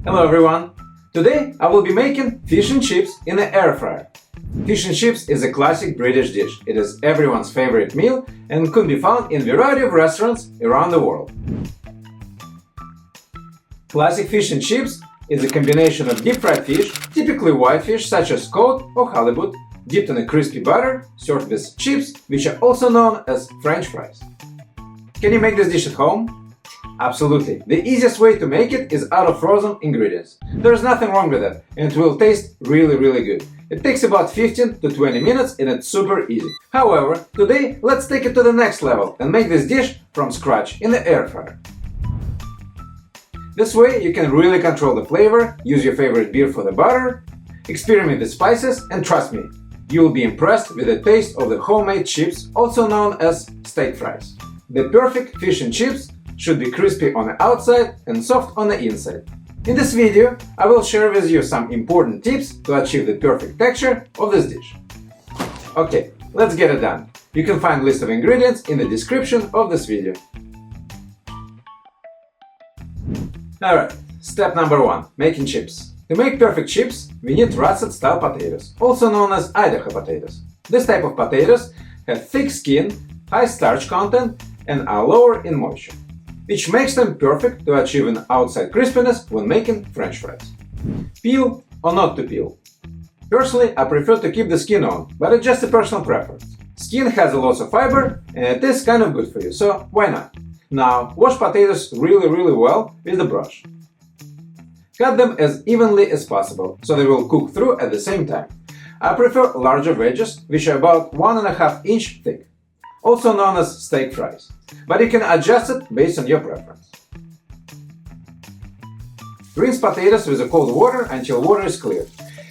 Hello everyone! Today I will be making fish and chips in the air fryer. Fish and chips is a classic British dish. It is everyone's favorite meal and could be found in a variety of restaurants around the world. Classic fish and chips is a combination of deep-fried fish, typically white fish such as cod or halibut, dipped in a crispy butter, served with chips, which are also known as French fries. Can you make this dish at home? Absolutely. The easiest way to make it is out of frozen ingredients. There's nothing wrong with it, and it will taste really good. It takes about 15 to 20 minutes and it's super easy. However, today let's take it to the next level and make this dish from scratch in the air fryer. This way you can really control the flavor, use your favorite beer for the butter, experiment with spices, and trust me, you will be impressed with the taste of the homemade chips, also known as steak fries. The perfect fish and chips should be crispy on the outside and soft on the inside. In this video, I will share with you some important tips to achieve the perfect texture of this dish. Okay, let's get it done. You can find a list of ingredients in the description of this video. Alright, step number 1. Making chips. To make perfect chips, we need Russet style potatoes, also known as Idaho potatoes. This type of potatoes have thick skin, high starch content, and are lower in moisture, which makes them perfect to achieve an outside crispiness when making French fries. Peel or not to peel? Personally, I prefer to keep the skin on, but it's just a personal preference. Skin has a lot of fiber and it is kind of good for you, so why not? Now, wash potatoes really well with the brush. Cut them as evenly as possible, so they will cook through at the same time. I prefer larger wedges, which are about 1.5 inch thick, also known as steak fries, but you can adjust it based on your preference. Rinse potatoes with cold water until water is clear.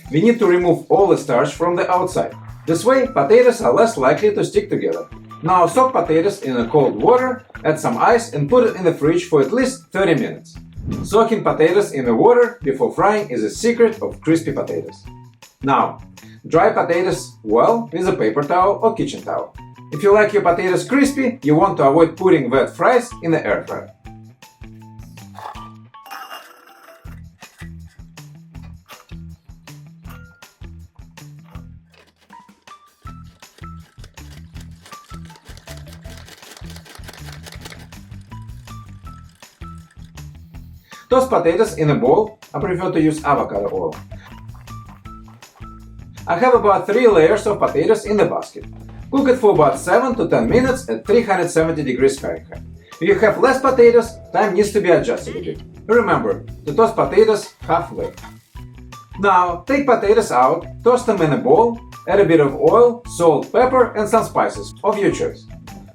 We need to remove all the starch from the outside. This way, potatoes are less likely to stick together. Now soak potatoes in cold water, add some ice and put it in the fridge for at least 30 minutes. Soaking potatoes in the water before frying is a secret of crispy potatoes. Now, dry potatoes well with a paper towel or kitchen towel. If you like your potatoes crispy, you want to avoid putting wet fries in the air fryer. Toast potatoes in a bowl. I prefer to use avocado oil. I have about 3 layers of potatoes in the basket. Cook it for about 7 to 10 minutes at 370 degrees Fahrenheit. If you have less potatoes, time needs to be adjusted a bit. Remember to toast potatoes halfway. Now take potatoes out, toast them in a bowl, add a bit of oil, salt, pepper and some spices of your choice.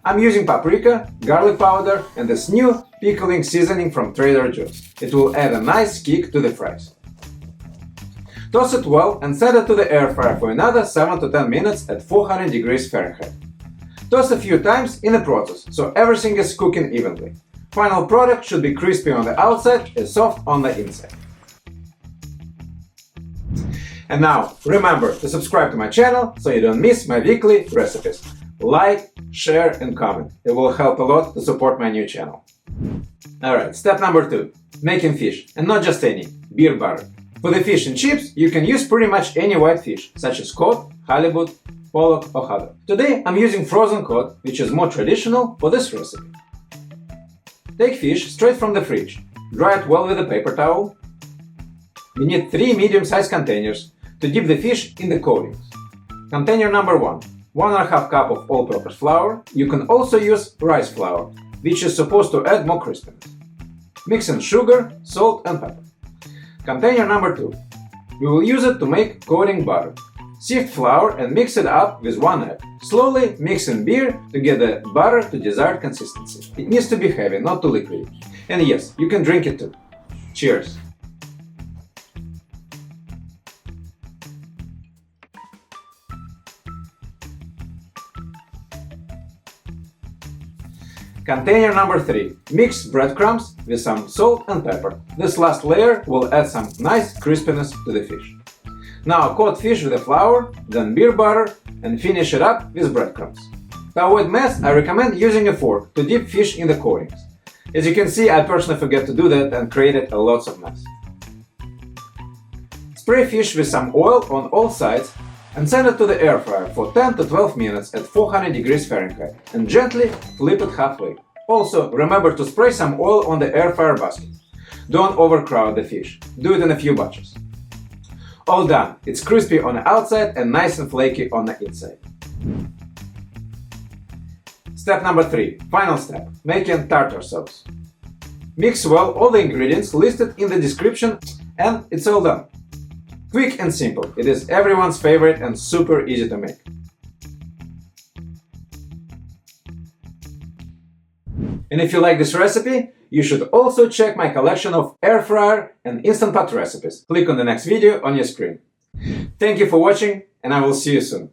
I'm using paprika, garlic powder and this new pickling seasoning from Trader Joe's. It will add a nice kick to the fries. Toss it well and set it to the air fryer for another 7 to 10 minutes at 400 degrees Fahrenheit. Toss a few times in the process, so everything is cooking evenly. Final product should be crispy on the outside and soft on the inside. And now, remember to subscribe to my channel so you don't miss my weekly recipes. Like, share and comment. It will help a lot to support my new channel. Alright, step number 2. Making fish, and not just any, beer butter. For the fish and chips, you can use pretty much any white fish, such as cod, halibut, pollock or haddock. Today I'm using frozen cod, which is more traditional for this recipe. Take fish straight from the fridge, dry it well with a paper towel. We need 3 medium-sized containers to dip the fish in the coatings. Container number 1, 1.5 cup of all-purpose flour. You can also use rice flour, which is supposed to add more crispiness. Mix in sugar, salt and pepper. Container number 2. We will use it to make coating butter. Sift flour and mix it up with 1 egg. Slowly mix in beer to get the butter to desired consistency. It needs to be heavy, not too liquidy. And yes, you can drink it too. Cheers! Container number 3. Mix breadcrumbs with some salt and pepper. This last layer will add some nice crispiness to the fish. Now coat fish with the flour, then beer butter and finish it up with breadcrumbs. To avoid mess, I recommend using a fork to dip fish in the coatings. As you can see, I personally forget to do that and created a lots of mess. Spray fish with some oil on all sides and send it to the air fryer for 10 to 12 minutes at 400 degrees Fahrenheit and gently flip it halfway. Also, remember to spray some oil on the air fryer basket. Don't overcrowd the fish. Do it in a few batches. All done. It's crispy on the outside and nice and flaky on the inside. Step number 3. Final step. Making tartar sauce. Mix well all the ingredients listed in the description and it's all done. Quick and simple. It is everyone's favorite and super easy to make. And if you like this recipe, you should also check my collection of air fryer and instant pot recipes. Click on the next video on your screen. Thank you for watching, and I will see you soon.